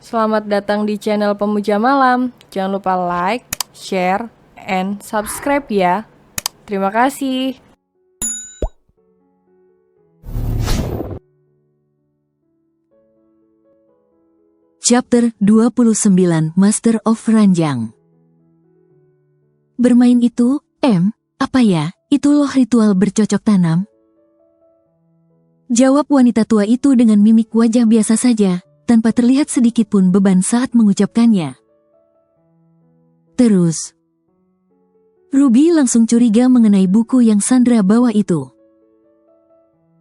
Selamat datang di channel Pemuja Malam. Jangan lupa like, share, and subscribe ya. Terima kasih. Chapter 29 Master of Ranjang. Bermain itu, apa ya, itu loh ritual bercocok tanam? Jawab wanita tua itu dengan mimik wajah biasa saja, tanpa terlihat sedikit pun beban saat mengucapkannya. Terus, Ruby langsung curiga mengenai buku yang Sandra bawa itu.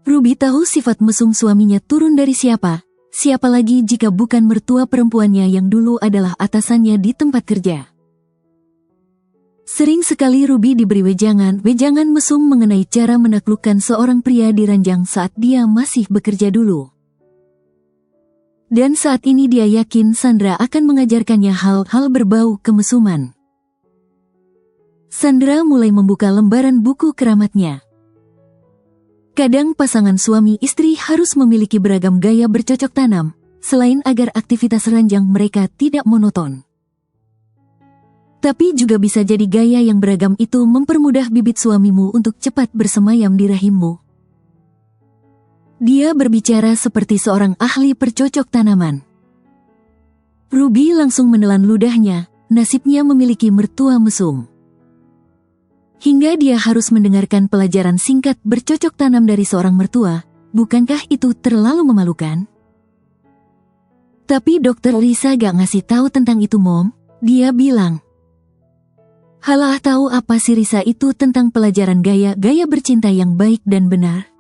Ruby tahu sifat mesum suaminya turun dari siapa lagi jika bukan mertua perempuannya yang dulu adalah atasannya di tempat kerja. Sering sekali Ruby diberi wejangan mesum mengenai cara menaklukkan seorang pria di ranjang saat dia masih bekerja dulu. Dan saat ini dia yakin Sandra akan mengajarkannya hal-hal berbau kemesuman. Sandra mulai membuka lembaran buku keramatnya. Kadang pasangan suami istri harus memiliki beragam gaya bercocok tanam, selain agar aktivitas ranjang mereka tidak monoton. Tapi juga bisa jadi gaya yang beragam itu mempermudah bibit suamimu untuk cepat bersemayam di rahimmu. Dia berbicara seperti seorang ahli percocok tanaman. Ruby langsung menelan ludahnya, nasibnya memiliki mertua mesum. Hingga dia harus mendengarkan pelajaran singkat bercocok tanam dari seorang mertua, bukankah itu terlalu memalukan? Tapi Dokter Lisa gak ngasih tahu tentang itu, Mom. Dia bilang, "Halah, tahu apa sih Risa itu tentang pelajaran gaya bercinta yang baik dan benar?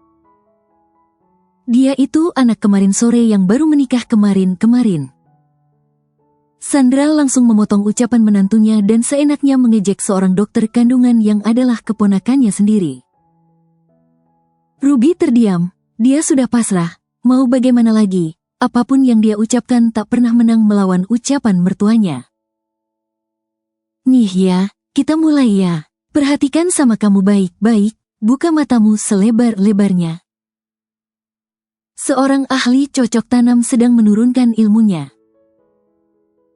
Dia itu anak kemarin sore yang baru menikah kemarin." Sandra langsung memotong ucapan menantunya dan seenaknya mengejek seorang dokter kandungan yang adalah keponakannya sendiri. Ruby terdiam, dia sudah pasrah, mau bagaimana lagi, apapun yang dia ucapkan tak pernah menang melawan ucapan mertuanya. "Nih ya, kita mulai ya, perhatikan sama kamu baik-baik, buka matamu selebar-lebarnya." Seorang ahli cocok tanam sedang menurunkan ilmunya.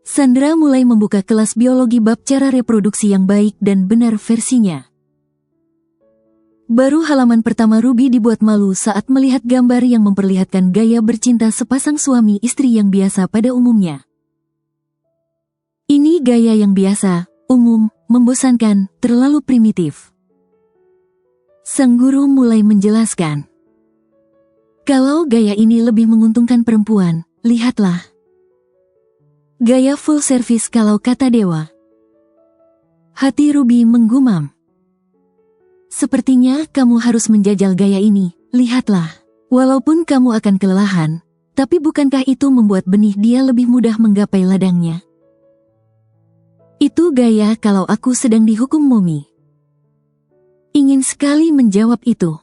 Sandra mulai membuka kelas biologi bab cara reproduksi yang baik dan benar versinya. Baru halaman pertama Ruby dibuat malu saat melihat gambar yang memperlihatkan gaya bercinta sepasang suami istri yang biasa pada umumnya. Ini gaya yang biasa, umum, membosankan, terlalu primitif. Sang guru mulai menjelaskan. Kalau gaya ini lebih menguntungkan perempuan, lihatlah. Gaya full service kalau kata dewa. Hati Ruby menggumam. Sepertinya kamu harus menjajal gaya ini, lihatlah. Walaupun kamu akan kelelahan, tapi bukankah itu membuat benih dia lebih mudah menggapai ladangnya? Itu gaya kalau aku sedang dihukum Mommy. Ingin sekali menjawab itu.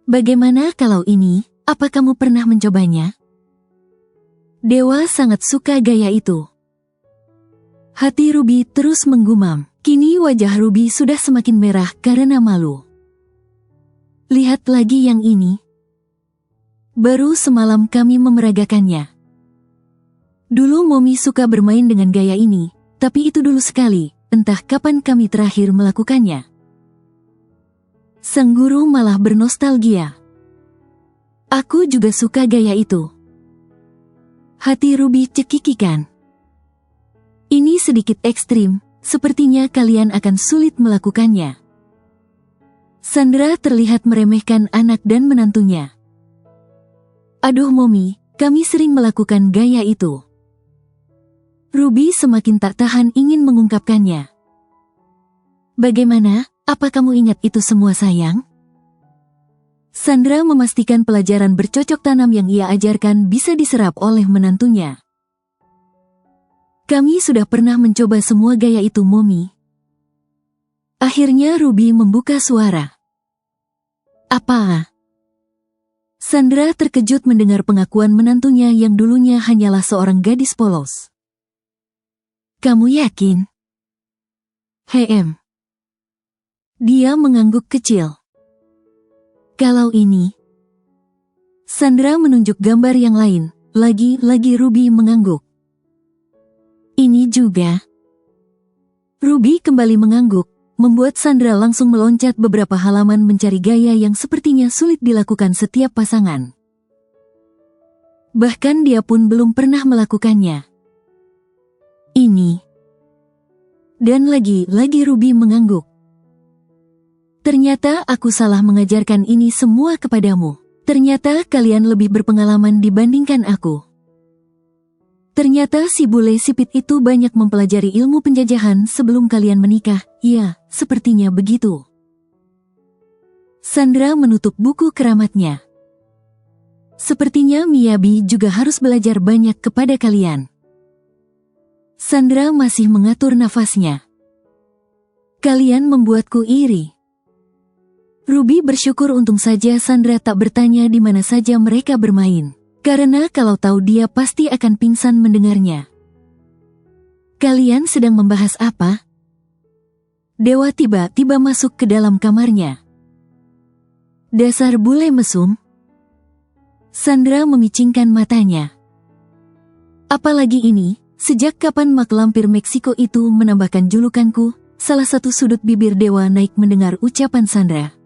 Bagaimana kalau ini, apa kamu pernah mencobanya? Dewa sangat suka gaya itu. Hati Ruby terus menggumam. Kini wajah Ruby sudah semakin merah karena malu. Lihat lagi yang ini. Baru semalam kami memeragakannya. Dulu Mommy suka bermain dengan gaya ini, tapi itu dulu sekali, entah kapan kami terakhir melakukannya. Sang guru malah bernostalgia. Aku juga suka gaya itu. Hati Ruby cekikikan. Ini sedikit ekstrim, sepertinya kalian akan sulit melakukannya. Sandra terlihat meremehkan anak dan menantunya. Aduh Mommy, kami sering melakukan gaya itu. Ruby semakin tak tahan ingin mengungkapkannya. Bagaimana, apa kamu ingat itu semua sayang? Sandra memastikan pelajaran bercocok tanam yang ia ajarkan bisa diserap oleh menantunya. Kami sudah pernah mencoba semua gaya itu Mommy. Akhirnya Ruby membuka suara. Apa? Sandra terkejut mendengar pengakuan menantunya yang dulunya hanyalah seorang gadis polos. Kamu yakin? Dia mengangguk kecil. Kalau ini, Sandra menunjuk gambar yang lain, Lagi-lagi Ruby mengangguk. Ini juga. Ruby kembali mengangguk, membuat Sandra langsung meloncat beberapa halaman mencari gaya yang sepertinya sulit dilakukan setiap pasangan. Bahkan dia pun belum pernah melakukannya. Ini. Dan lagi-lagi Ruby mengangguk. Ternyata aku salah mengajarkan ini semua kepadamu. Ternyata kalian lebih berpengalaman dibandingkan aku. Ternyata si bule sipit itu banyak mempelajari ilmu penjajahan sebelum kalian menikah. Ya, sepertinya begitu. Sandra menutup buku keramatnya. Sepertinya Miyabi juga harus belajar banyak kepada kalian. Sandra masih mengatur nafasnya. Kalian membuatku iri. Ruby bersyukur untung saja Sandra tak bertanya di mana saja mereka bermain. Karena kalau tahu dia pasti akan pingsan mendengarnya. Kalian sedang membahas apa? Dewa tiba-tiba masuk ke dalam kamarnya. Dasar bule mesum. Sandra memicingkan matanya. Apalagi ini, sejak kapan mak lampir Meksiko itu menambahkan julukanku? Salah satu sudut bibir dewa naik mendengar ucapan Sandra.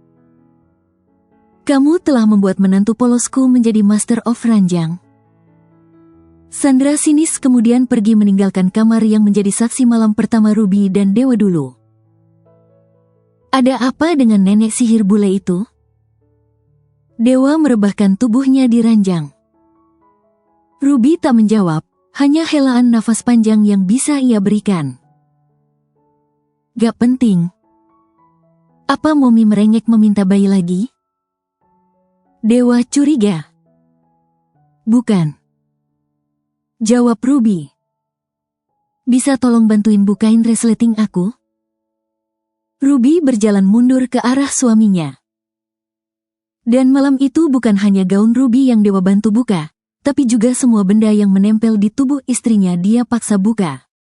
Kamu telah membuat menantu polosku menjadi Master of Ranjang. Sandra sinis kemudian pergi meninggalkan kamar yang menjadi saksi malam pertama Ruby dan Dewa dulu. Ada apa dengan nenek sihir bule itu? Dewa merebahkan tubuhnya di ranjang. Ruby tak menjawab, hanya helaan nafas panjang yang bisa ia berikan. Gak penting. Apa Momi merengek meminta bayi lagi? Dewa curiga. Bukan. Jawab Ruby. Bisa tolong bantuin bukain resleting aku? Ruby berjalan mundur ke arah suaminya. Dan malam itu bukan hanya gaun Ruby yang Dewa bantu buka, tapi juga semua benda yang menempel di tubuh istrinya dia paksa buka.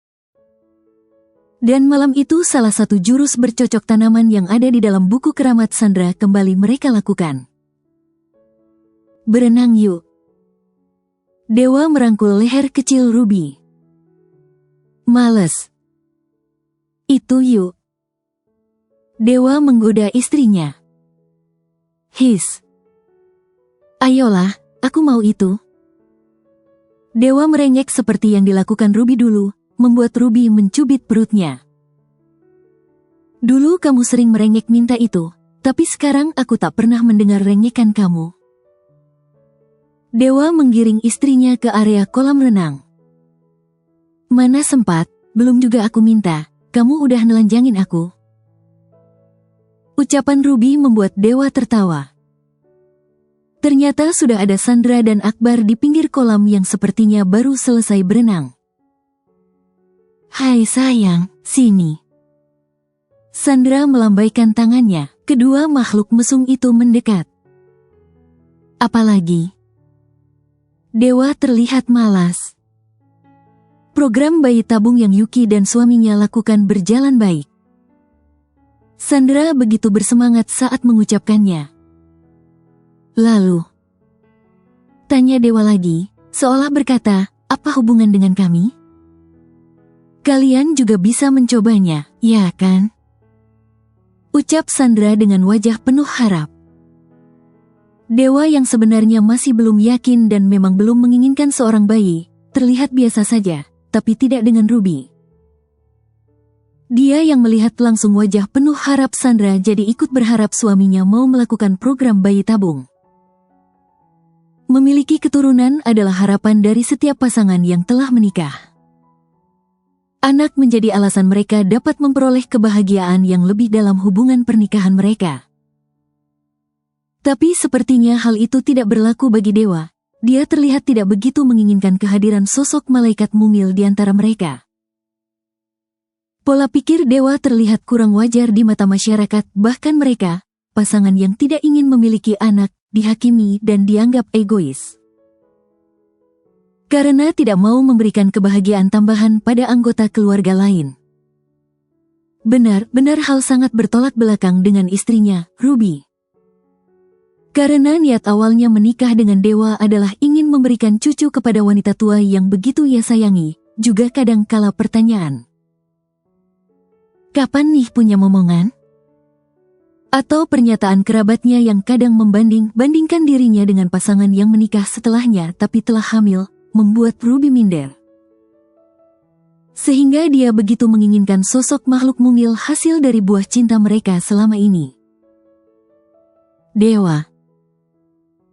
Dan malam itu salah satu jurus bercocok tanaman yang ada di dalam buku keramat Sandra kembali mereka lakukan. Berenang yuk. Dewa merangkul leher kecil Ruby. Males. Itu yuk. Dewa menggoda istrinya. His. Ayolah, aku mau itu. Dewa merengek seperti yang dilakukan Ruby dulu, membuat Ruby mencubit perutnya. Dulu kamu sering merengek minta itu, tapi sekarang aku tak pernah mendengar rengekan kamu. Dewa menggiring istrinya ke area kolam renang. Mana sempat, belum juga aku minta, kamu udah nelanjangin aku. Ucapan Ruby membuat Dewa tertawa. Ternyata sudah ada Sandra dan Akbar di pinggir kolam yang sepertinya baru selesai berenang. Hai sayang, sini. Sandra melambaikan tangannya, kedua makhluk mesum itu mendekat. Apalagi? Dewa terlihat malas. Program bayi tabung yang Yuki dan suaminya lakukan berjalan baik. Sandra begitu bersemangat saat mengucapkannya. Lalu, tanya Dewa lagi, seolah berkata, apa hubungan dengan kami? Kalian juga bisa mencobanya, ya kan? Ucap Sandra dengan wajah penuh harap. Dewa yang sebenarnya masih belum yakin dan memang belum menginginkan seorang bayi, terlihat biasa saja, tapi tidak dengan Ruby. Dia yang melihat langsung wajah penuh harap Sandra jadi ikut berharap suaminya mau melakukan program bayi tabung. Memiliki keturunan adalah harapan dari setiap pasangan yang telah menikah. Anak menjadi alasan mereka dapat memperoleh kebahagiaan yang lebih dalam hubungan pernikahan mereka. Tapi sepertinya hal itu tidak berlaku bagi Dewa. Dia terlihat tidak begitu menginginkan kehadiran sosok malaikat mungil di antara mereka. Pola pikir Dewa terlihat kurang wajar di mata masyarakat, bahkan mereka, pasangan yang tidak ingin memiliki anak, dihakimi dan dianggap egois. Karena tidak mau memberikan kebahagiaan tambahan pada anggota keluarga lain. Benar-benar hal sangat bertolak belakang dengan istrinya, Ruby. Karena niat awalnya menikah dengan Dewa adalah ingin memberikan cucu kepada wanita tua yang begitu ia sayangi, juga kadang kala pertanyaan. Kapan nih punya momongan? Atau pernyataan kerabatnya yang kadang membanding-bandingkan dirinya dengan pasangan yang menikah setelahnya tapi telah hamil, membuat Ruby minder. Sehingga dia begitu menginginkan sosok makhluk mungil hasil dari buah cinta mereka selama ini. Dewa,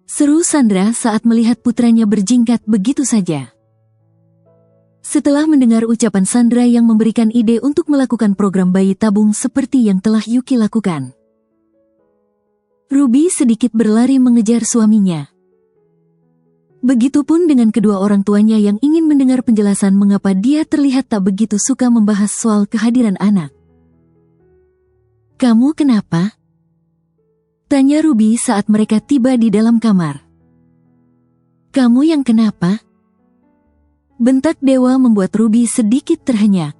seru Sandra saat melihat putranya berjingkat begitu saja. Setelah mendengar ucapan Sandra yang memberikan ide untuk melakukan program bayi tabung seperti yang telah Yuki lakukan, Ruby sedikit berlari mengejar suaminya. Begitupun dengan kedua orang tuanya yang ingin mendengar penjelasan mengapa dia terlihat tak begitu suka membahas soal kehadiran anak. Kamu kenapa? Tanya Ruby saat mereka tiba di dalam kamar. Kamu yang kenapa? Bentak Dewa membuat Ruby sedikit terhenyak.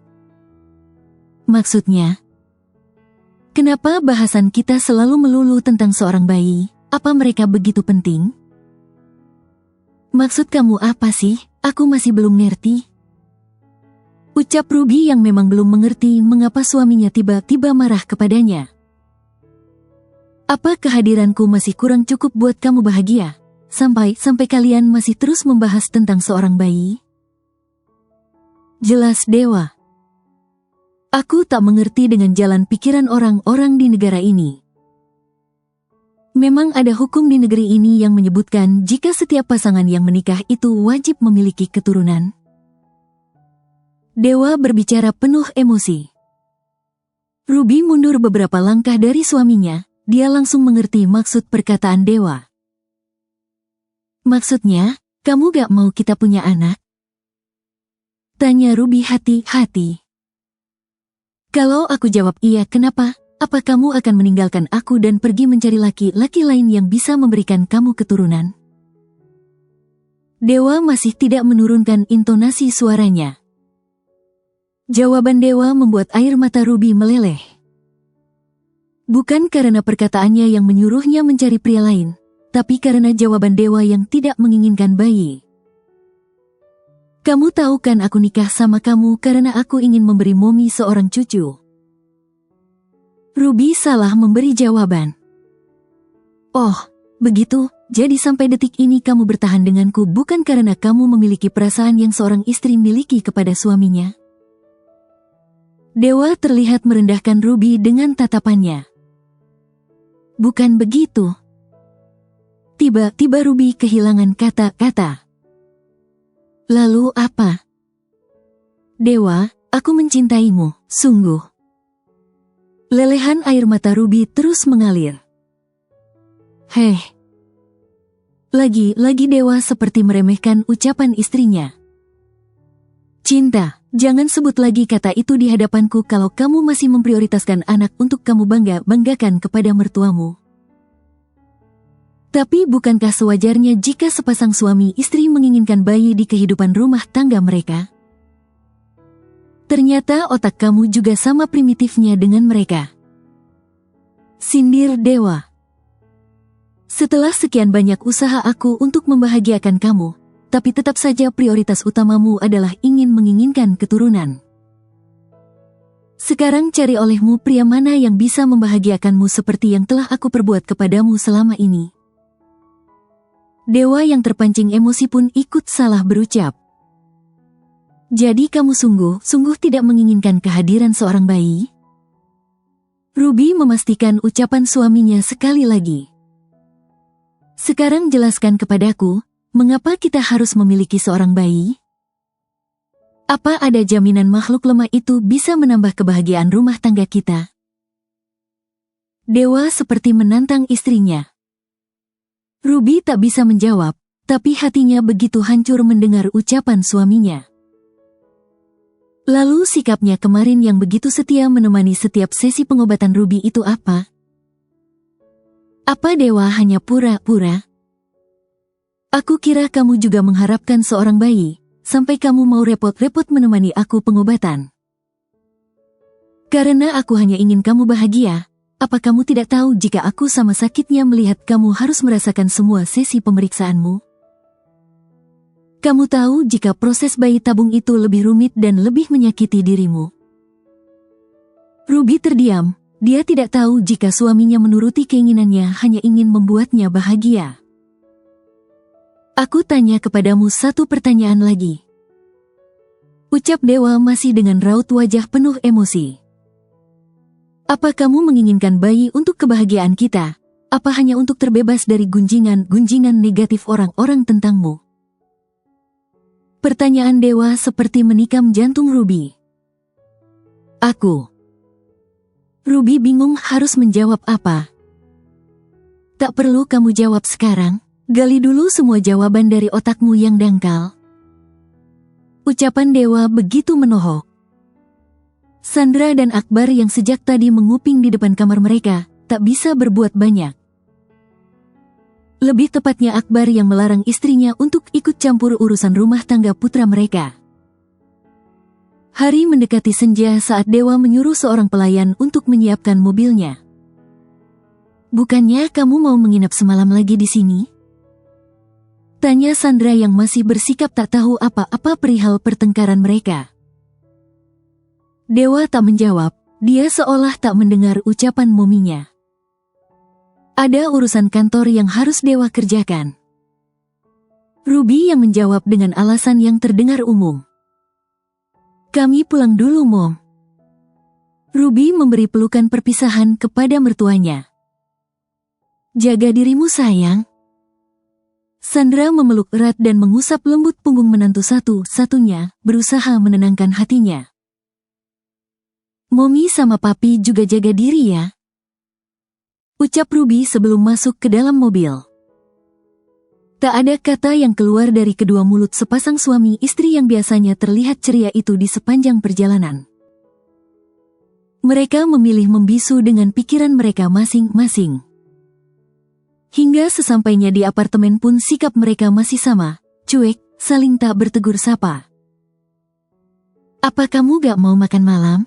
Maksudnya, kenapa bahasan kita selalu melulu tentang seorang bayi? Apa mereka begitu penting? Maksud kamu apa sih? Aku masih belum ngerti. Ucap Ruby yang memang belum mengerti mengapa suaminya tiba-tiba marah kepadanya. Apa kehadiranku masih kurang cukup buat kamu bahagia? Sampai kalian masih terus membahas tentang seorang bayi? Jelas Dewa. Aku tak mengerti dengan jalan pikiran orang-orang di negara ini. Memang ada hukum di negeri ini yang menyebutkan jika setiap pasangan yang menikah itu wajib memiliki keturunan. Dewa berbicara penuh emosi. Ruby mundur beberapa langkah dari suaminya. Dia langsung mengerti maksud perkataan Dewa. Maksudnya, kamu gak mau kita punya anak? Tanya Ruby hati-hati. Kalau aku jawab iya, kenapa? Apa kamu akan meninggalkan aku dan pergi mencari laki-laki lain yang bisa memberikan kamu keturunan? Dewa masih tidak menurunkan intonasi suaranya. Jawaban Dewa membuat air mata Ruby meleleh. Bukan karena perkataannya yang menyuruhnya mencari pria lain, tapi karena jawaban Dewa yang tidak menginginkan bayi. Kamu tahu kan aku nikah sama kamu karena aku ingin memberi Momi seorang cucu. Ruby salah memberi jawaban. Oh, begitu, jadi sampai detik ini kamu bertahan denganku bukan karena kamu memiliki perasaan yang seorang istri miliki kepada suaminya. Dewa terlihat merendahkan Ruby dengan tatapannya. Bukan begitu. Tiba-tiba Ruby kehilangan kata-kata. Lalu apa? Dewa, aku mencintaimu, sungguh. Lelehan air mata Ruby terus mengalir. Heh. Lagi-lagi Dewa seperti meremehkan ucapan istrinya. Cinta, jangan sebut lagi kata itu di hadapanku kalau kamu masih memprioritaskan anak untuk kamu banggakan kepada mertuamu. Tapi bukankah sewajarnya jika sepasang suami istri menginginkan bayi di kehidupan rumah tangga mereka? Ternyata otak kamu juga sama primitifnya dengan mereka. Sindir Dewa. Setelah sekian banyak usaha aku untuk membahagiakan kamu, tapi tetap saja prioritas utamamu adalah menginginkan keturunan. Sekarang cari olehmu pria mana yang bisa membahagiakanmu seperti yang telah aku perbuat kepadamu selama ini. Dewa yang terpancing emosi pun ikut salah berucap. Jadi kamu sungguh tidak menginginkan kehadiran seorang bayi? Ruby memastikan ucapan suaminya sekali lagi. Sekarang jelaskan kepadaku, mengapa kita harus memiliki seorang bayi? Apa ada jaminan makhluk lemah itu bisa menambah kebahagiaan rumah tangga kita? Dewa seperti menantang istrinya. Ruby tak bisa menjawab, tapi hatinya begitu hancur mendengar ucapan suaminya. Lalu sikapnya kemarin yang begitu setia menemani setiap sesi pengobatan Ruby itu apa? Apa Dewa hanya pura-pura? Aku kira kamu juga mengharapkan seorang bayi, sampai kamu mau repot-repot menemani aku pengobatan. Karena aku hanya ingin kamu bahagia, apa kamu tidak tahu jika aku sama sakitnya melihat kamu harus merasakan semua sesi pemeriksaanmu? Kamu tahu jika proses bayi tabung itu lebih rumit dan lebih menyakiti dirimu. Ruby terdiam, dia tidak tahu jika suaminya menuruti keinginannya hanya ingin membuatnya bahagia. Aku tanya kepadamu satu pertanyaan lagi. Ucap Dewa masih dengan raut wajah penuh emosi. Apa kamu menginginkan bayi untuk kebahagiaan kita? Apa hanya untuk terbebas dari gunjingan-gunjingan negatif orang-orang tentangmu? Pertanyaan Dewa seperti menikam jantung Ruby. Ruby bingung harus menjawab apa. Tak perlu kamu jawab sekarang, gali dulu semua jawaban dari otakmu yang dangkal. Ucapan Dewa begitu menohok. Sandra dan Akbar yang sejak tadi menguping di depan kamar mereka, tak bisa berbuat banyak. Lebih tepatnya Akbar yang melarang istrinya untuk ikut campur urusan rumah tangga putra mereka. Hari mendekati senja saat Dewa menyuruh seorang pelayan untuk menyiapkan mobilnya. Bukannya kamu mau menginap semalam lagi di sini? Tanya Sandra yang masih bersikap tak tahu apa-apa perihal pertengkaran mereka. Dewa tak menjawab, dia seolah tak mendengar ucapan mominya. Ada urusan kantor yang harus Dewa kerjakan. Ruby yang menjawab dengan alasan yang terdengar umum. Kami pulang dulu, Mom. Ruby memberi pelukan perpisahan kepada mertuanya. Jaga dirimu, sayang. Sandra memeluk erat dan mengusap lembut punggung menantu satu-satunya, berusaha menenangkan hatinya. Mommy sama Papi juga jaga diri ya. Ucap Ruby sebelum masuk ke dalam mobil. Tak ada kata yang keluar dari kedua mulut sepasang suami istri yang biasanya terlihat ceria itu di sepanjang perjalanan. Mereka memilih membisu dengan pikiran mereka masing-masing. Hingga sesampainya di apartemen pun sikap mereka masih sama, cuek, saling tak bertegur sapa. Apa kamu gak mau makan malam?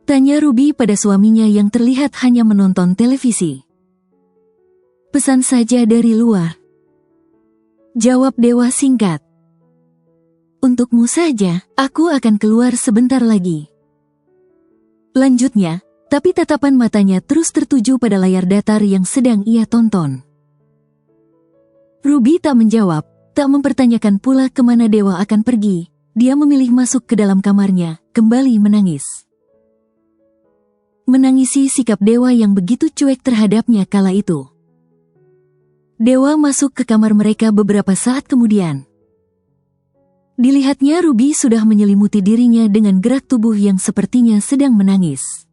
Tanya Ruby pada suaminya yang terlihat hanya menonton televisi. Pesan saja dari luar. Jawab Dewa singkat. Untukmu saja, aku akan keluar sebentar lagi. Lanjutnya, tapi tatapan matanya terus tertuju pada layar datar yang sedang ia tonton. Ruby tak menjawab, tak mempertanyakan pula kemana Dewa akan pergi. Dia memilih masuk ke dalam kamarnya, kembali menangis. Menangisi sikap Dewa yang begitu cuek terhadapnya kala itu. Dewa masuk ke kamar mereka beberapa saat kemudian. Dilihatnya Ruby sudah menyelimuti dirinya dengan gerak tubuh yang sepertinya sedang menangis.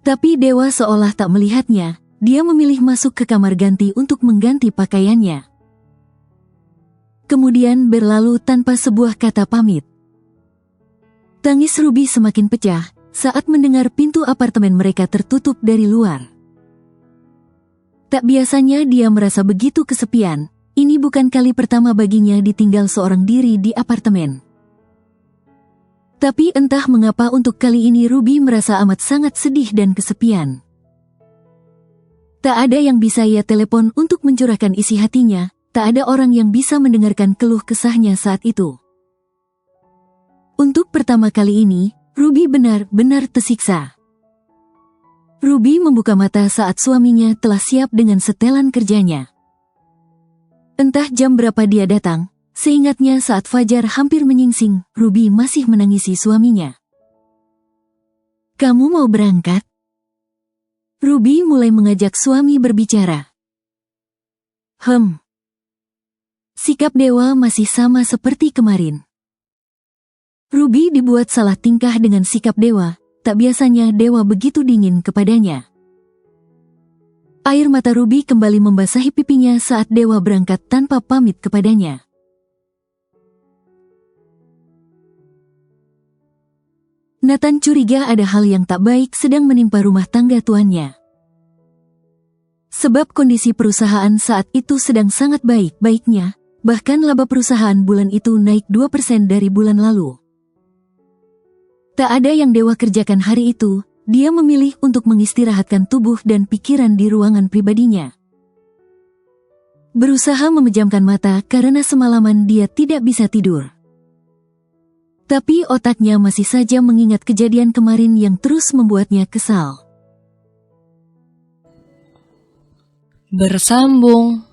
Tapi Dewa seolah tak melihatnya, dia memilih masuk ke kamar ganti untuk mengganti pakaiannya. Kemudian berlalu tanpa sebuah kata pamit. Tangis Ruby semakin pecah saat mendengar pintu apartemen mereka tertutup dari luar. Tak biasanya dia merasa begitu kesepian, ini bukan kali pertama baginya ditinggal seorang diri di apartemen. Tapi entah mengapa untuk kali ini Ruby merasa amat sangat sedih dan kesepian. Tak ada yang bisa ia telepon untuk mencurahkan isi hatinya, tak ada orang yang bisa mendengarkan keluh kesahnya saat itu. Untuk pertama kali ini, Ruby benar-benar tersiksa. Ruby membuka mata saat suaminya telah siap dengan setelan kerjanya. Entah jam berapa dia datang, seingatnya saat fajar hampir menyingsing, Ruby masih menangisi suaminya. Kamu mau berangkat? Ruby mulai mengajak suami berbicara. Sikap Dewa masih sama seperti kemarin. Ruby dibuat salah tingkah dengan sikap Dewa, tak biasanya Dewa begitu dingin kepadanya. Air mata Ruby kembali membasahi pipinya saat Dewa berangkat tanpa pamit kepadanya. Nathan curiga ada hal yang tak baik sedang menimpa rumah tangga tuannya. Sebab kondisi perusahaan saat itu sedang sangat baik-baiknya, bahkan laba perusahaan bulan itu naik 2% dari bulan lalu. Tak ada yang Dewa kerjakan hari itu, dia memilih untuk mengistirahatkan tubuh dan pikiran di ruangan pribadinya. Berusaha memejamkan mata karena semalaman dia tidak bisa tidur. Tapi otaknya masih saja mengingat kejadian kemarin yang terus membuatnya kesal. Bersambung.